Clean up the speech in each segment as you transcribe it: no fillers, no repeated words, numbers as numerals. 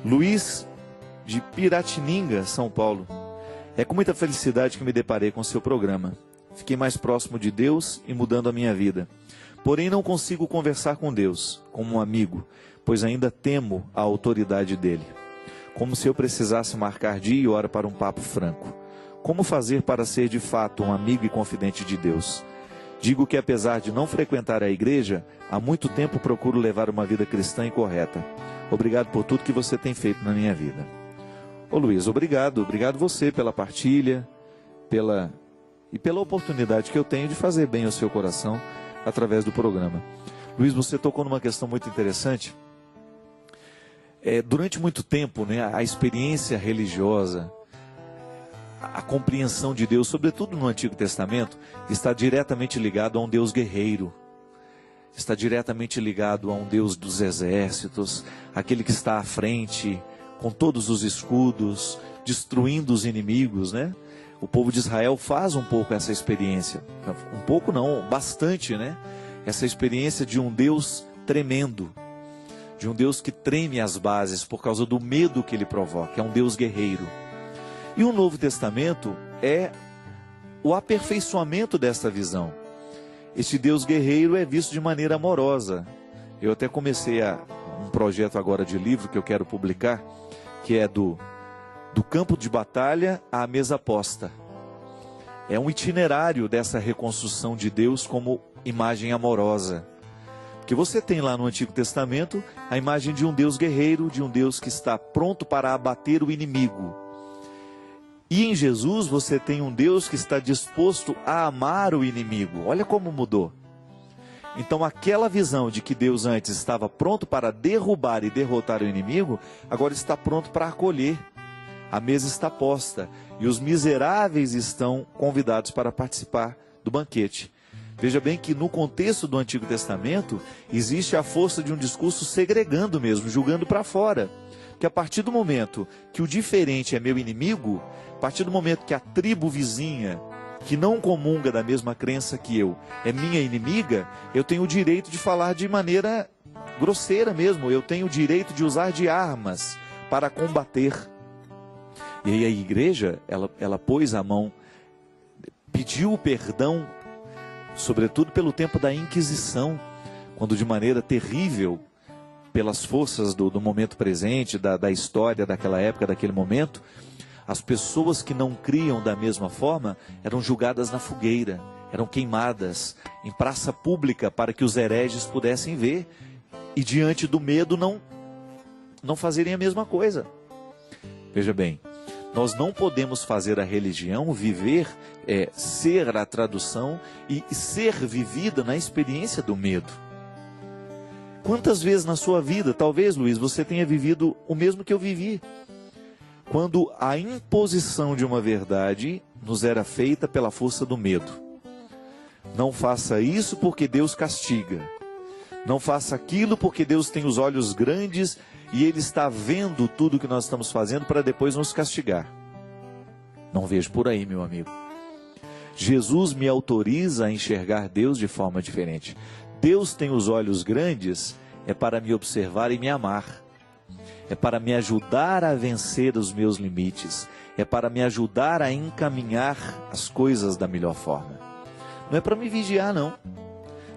Luiz, de Piratininga, São Paulo. É com muita felicidade que me deparei com seu programa. Fiquei mais próximo de Deus e mudando a minha vida. Porém, não consigo conversar com Deus como um amigo, pois ainda temo a autoridade dele. Como se eu precisasse marcar dia e hora para um papo franco. Como fazer para ser de fato um amigo e confidente de Deus? Digo que apesar de não frequentar a igreja, há muito tempo procuro levar uma vida cristã e correta. Obrigado por tudo que você tem feito na minha vida. Ô Luiz, obrigado você pela partilha, pela oportunidade que eu tenho de fazer bem ao seu coração através do programa. Luiz, você tocou numa questão muito interessante. Durante muito tempo, né, a experiência religiosa, a compreensão de Deus, sobretudo no Antigo Testamento, está diretamente ligado a um Deus guerreiro. Está diretamente ligado a um Deus dos exércitos, aquele que está à frente, com todos os escudos, destruindo os inimigos, né? O povo de Israel faz um pouco essa experiência. Um pouco não, bastante, né? Essa experiência de um Deus tremendo. De um Deus que treme as bases por causa do medo que ele provoca. É um Deus guerreiro. E o Novo Testamento é o aperfeiçoamento dessa visão. Este Deus guerreiro é visto de maneira amorosa. Eu até comecei um projeto agora de livro que eu quero publicar, que é do campo de batalha à mesa posta. É um itinerário dessa reconstrução de Deus como imagem amorosa. Porque você tem lá no Antigo Testamento a imagem de um Deus guerreiro, de um Deus que está pronto para abater o inimigo. E em Jesus você tem um Deus que está disposto a amar o inimigo. Olha como mudou. Então aquela visão de que Deus antes estava pronto para derrubar e derrotar o inimigo, agora está pronto para acolher. A mesa está posta e os miseráveis estão convidados para participar do banquete. Veja bem que no contexto do Antigo Testamento existe a força de um discurso segregando mesmo, julgando para fora. Que a partir do momento que o diferente é meu inimigo, a partir do momento que a tribo vizinha, que não comunga da mesma crença que eu, é minha inimiga, eu tenho o direito de falar de maneira grosseira mesmo, eu tenho o direito de usar de armas para combater. E aí a igreja, ela pôs a mão, pediu o perdão, sobretudo pelo tempo da Inquisição, quando de maneira terrível, pelas forças do momento presente, da história daquela época, daquele momento, as pessoas que não criam da mesma forma eram julgadas na fogueira, eram queimadas em praça pública para que os hereges pudessem ver e diante do medo não fazerem a mesma coisa. Veja bem, nós não podemos fazer a religião ser a tradução e ser vivida na experiência do medo. Quantas vezes na sua vida, talvez, Luiz, você tenha vivido o mesmo que eu vivi? Quando a imposição de uma verdade nos era feita pela força do medo. Não faça isso porque Deus castiga. Não faça aquilo porque Deus tem os olhos grandes e Ele está vendo tudo que nós estamos fazendo para depois nos castigar. Não vejo por aí, meu amigo. Jesus me autoriza a enxergar Deus de forma diferente. Deus tem os olhos grandes, é para me observar e me amar. É para me ajudar a vencer os meus limites. É para me ajudar a encaminhar as coisas da melhor forma. Não é para me vigiar, não.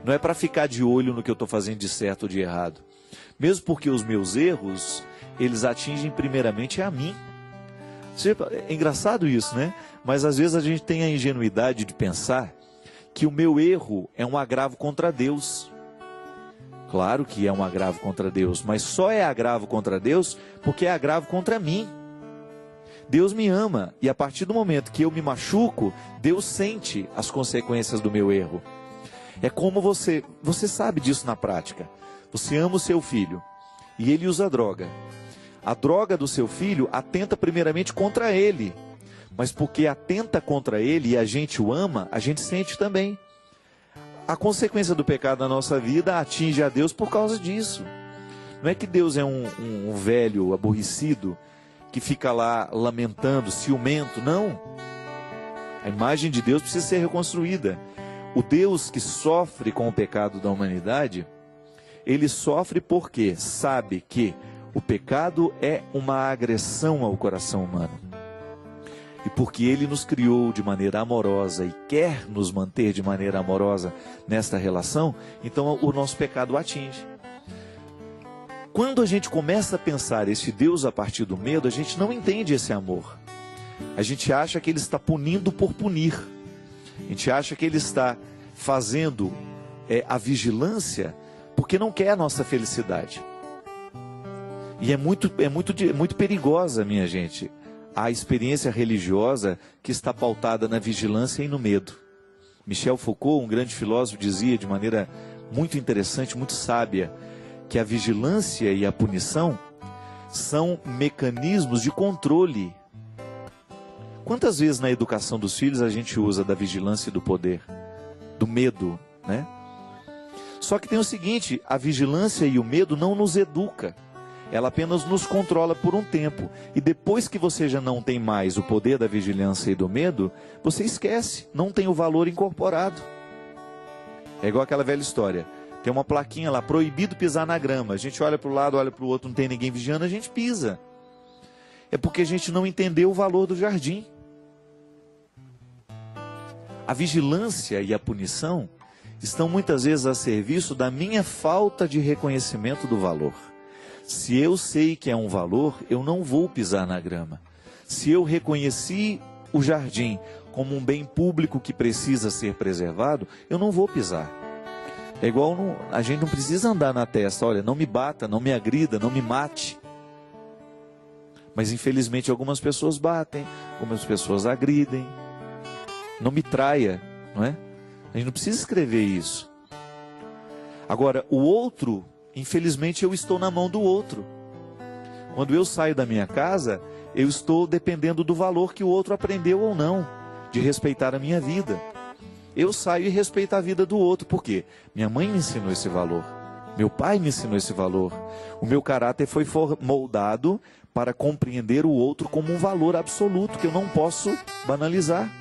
Não é para ficar de olho no que eu estou fazendo de certo ou de errado. Mesmo porque os meus erros, eles atingem primeiramente a mim. É engraçado isso, né? Mas às vezes a gente tem a ingenuidade de pensar que o meu erro é um agravo contra Deus. Claro que é um agravo contra Deus, mas só é agravo contra Deus porque é agravo contra mim. Deus me ama e a partir do momento que eu me machuco, Deus sente as consequências do meu erro. É como você sabe disso na prática. Você ama o seu filho e ele usa droga. A droga do seu filho atenta primeiramente contra ele. Mas porque atenta contra ele e a gente o ama, a gente sente também. A consequência do pecado na nossa vida atinge a Deus por causa disso. Não é que Deus é um velho aborrecido que fica lá lamentando, ciumento, não. A imagem de Deus precisa ser reconstruída. O Deus que sofre com o pecado da humanidade, ele sofre porque sabe que O pecado é uma agressão ao coração humano. E porque Ele nos criou de maneira amorosa e quer nos manter de maneira amorosa nesta relação, então o nosso pecado o atinge. Quando a gente começa a pensar esse Deus a partir do medo, a gente não entende esse amor. A gente acha que Ele está punindo por punir. A gente acha que Ele está fazendo a vigilância porque não quer a nossa felicidade. E é muito perigosa, minha gente, a experiência religiosa que está pautada na vigilância e no medo. Michel Foucault, um grande filósofo, dizia de maneira muito interessante, muito sábia, que a vigilância e a punição são mecanismos de controle. Quantas vezes na educação dos filhos a gente usa da vigilância e do poder, do medo, né? Só que tem o seguinte, a vigilância e o medo não nos educa. Ela apenas nos controla por um tempo. E depois que você já não tem mais o poder da vigilância e do medo, você esquece, não tem o valor incorporado. É igual aquela velha história. Tem uma plaquinha lá, proibido pisar na grama. A gente olha para o lado, olha para o outro, não tem ninguém vigiando, a gente pisa. É porque a gente não entendeu o valor do jardim. A vigilância e a punição estão muitas vezes a serviço da minha falta de reconhecimento do valor. Se eu sei que é um valor, eu não vou pisar na grama. Se eu reconheci o jardim como um bem público que precisa ser preservado, eu não vou pisar. É igual, a gente não precisa andar na testa, olha, não me bata, não me agrida, não me mate. Mas infelizmente algumas pessoas batem, algumas pessoas agridem. Não me traia, não é? A gente não precisa escrever isso. Agora, o outro, infelizmente eu estou na mão do outro. Quando eu saio da minha casa, eu estou dependendo do valor que o outro aprendeu ou não, de respeitar a minha vida. Eu saio e respeito a vida do outro, por quê? Minha mãe me ensinou esse valor, meu pai me ensinou esse valor. O meu caráter foi moldado para compreender o outro como um valor absoluto, que eu não posso banalizar.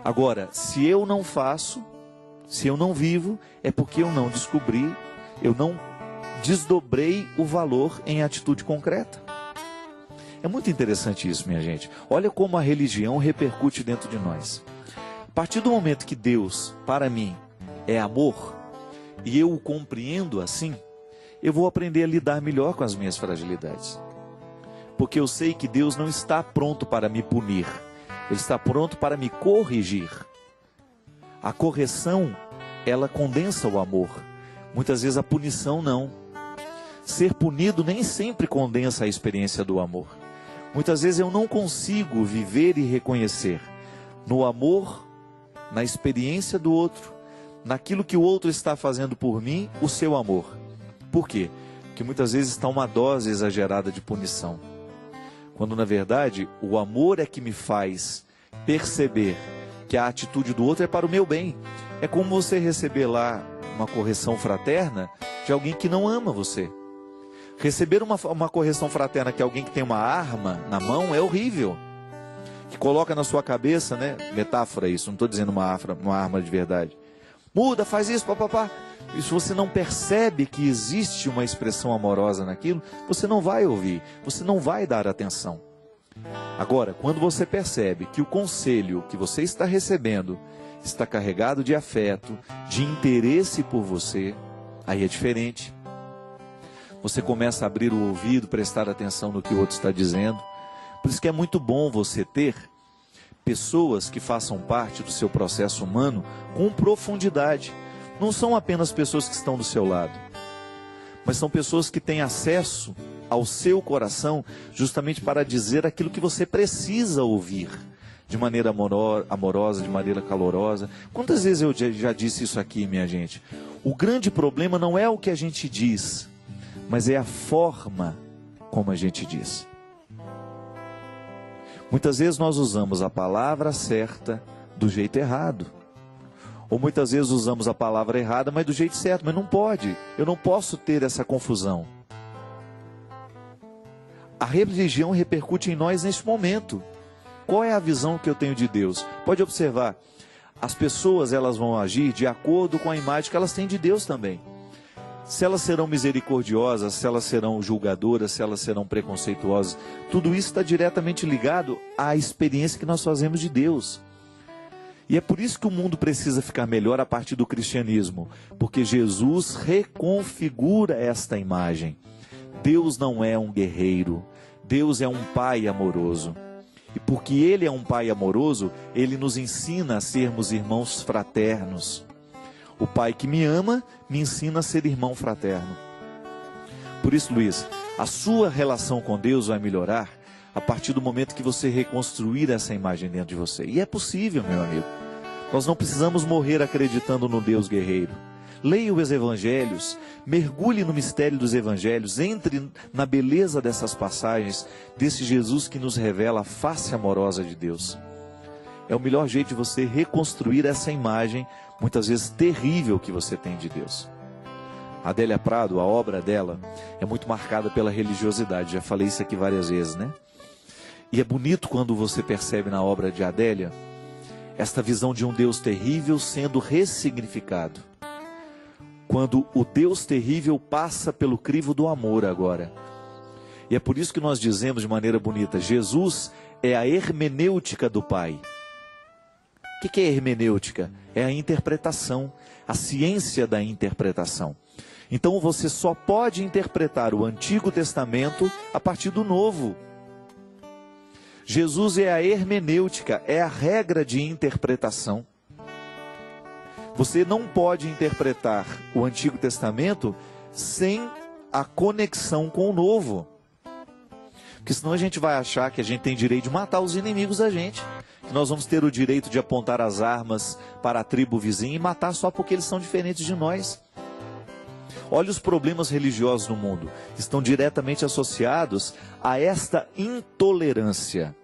Agora, se eu não faço, se eu não vivo, é porque eu não descobri, eu não desdobrei o valor em atitude concreta. É muito interessante isso, minha gente. Olha como a religião repercute dentro de nós. A partir do momento que Deus, para mim, é amor, e eu o compreendo assim, eu vou aprender a lidar melhor com as minhas fragilidades. Porque eu sei que Deus não está pronto para me punir, Ele está pronto para me corrigir. A correção, ela condensa o amor. Muitas vezes a punição não. Ser punido nem sempre condensa a experiência do amor. Muitas vezes eu não consigo viver e reconhecer no amor, na experiência do outro, naquilo que o outro está fazendo por mim, o seu amor. Por quê? Porque muitas vezes está uma dose exagerada de punição. Quando na verdade o amor é que me faz perceber que a atitude do outro é para o meu bem. É como você receber lá uma correção fraterna de alguém que não ama você. Receber uma correção fraterna que alguém que tem uma arma na mão é horrível. Que coloca na sua cabeça, né? Metáfora isso, não estou dizendo uma arma de verdade. Muda, faz isso, papapá. E se você não percebe que existe uma expressão amorosa naquilo, você não vai ouvir, você não vai dar atenção. Agora, quando você percebe que o conselho que você está recebendo está carregado de afeto, de interesse por você, aí é diferente. Você começa a abrir o ouvido, prestar atenção no que o outro está dizendo. Por isso que é muito bom você ter pessoas que façam parte do seu processo humano com profundidade. Não são apenas pessoas que estão do seu lado, mas são pessoas que têm acesso ao seu coração justamente para dizer aquilo que você precisa ouvir, de maneira amorosa, de maneira calorosa. Quantas vezes eu já disse isso aqui, minha gente? O grande problema não é o que a gente diz, mas é a forma como a gente diz. Muitas vezes nós usamos a palavra certa do jeito errado. Ou muitas vezes usamos a palavra errada, mas do jeito certo. Mas não pode. Eu não posso ter essa confusão. A religião repercute em nós neste momento. Qual é a visão que eu tenho de Deus? Pode observar. As pessoas elas vão agir de acordo com a imagem que elas têm de Deus também. Se elas serão misericordiosas, se elas serão julgadoras, se elas serão preconceituosas, tudo isso está diretamente ligado à experiência que nós fazemos de Deus. E é por isso que o mundo precisa ficar melhor a partir do cristianismo, porque Jesus reconfigura esta imagem. Deus não é um guerreiro, Deus é um pai amoroso. E porque Ele é um pai amoroso, Ele nos ensina a sermos irmãos fraternos. O pai que me ama, me ensina a ser irmão fraterno. Por isso, Luiz, a sua relação com Deus vai melhorar a partir do momento que você reconstruir essa imagem dentro de você. E é possível, meu amigo. Nós não precisamos morrer acreditando no Deus guerreiro. Leia os evangelhos, mergulhe no mistério dos evangelhos, entre na beleza dessas passagens, desse Jesus que nos revela a face amorosa de Deus. É o melhor jeito de você reconstruir essa imagem, muitas vezes terrível, que você tem de Deus. Adélia Prado, a obra dela, é muito marcada pela religiosidade, já falei isso aqui várias vezes, né? E é bonito quando você percebe na obra de Adélia, esta visão de um Deus terrível sendo ressignificado. Quando o Deus terrível passa pelo crivo do amor agora. E é por isso que nós dizemos de maneira bonita, Jesus é a hermenêutica do Pai. O que é hermenêutica? É a interpretação, a ciência da interpretação. Então você só pode interpretar o Antigo Testamento a partir do Novo. Jesus é a hermenêutica, é a regra de interpretação. Você não pode interpretar o Antigo Testamento sem a conexão com o Novo. Porque senão a gente vai achar que a gente tem direito de matar os inimigos da gente. Que nós vamos ter o direito de apontar as armas para a tribo vizinha e matar só porque eles são diferentes de nós. Olha os problemas religiosos no mundo. Estão diretamente associados a esta intolerância.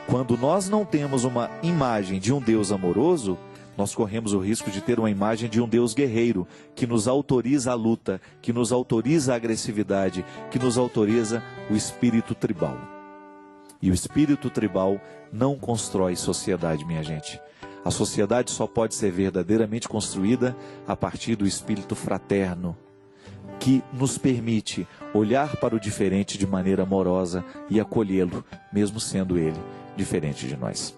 Quando nós não temos uma imagem de um Deus amoroso, nós corremos o risco de ter uma imagem de um Deus guerreiro, que nos autoriza a luta, que nos autoriza a agressividade, que nos autoriza o espírito tribal. E o espírito tribal não constrói sociedade, minha gente. A sociedade só pode ser verdadeiramente construída a partir do espírito fraterno, que nos permite olhar para o diferente de maneira amorosa e acolhê-lo, mesmo sendo ele diferente de nós.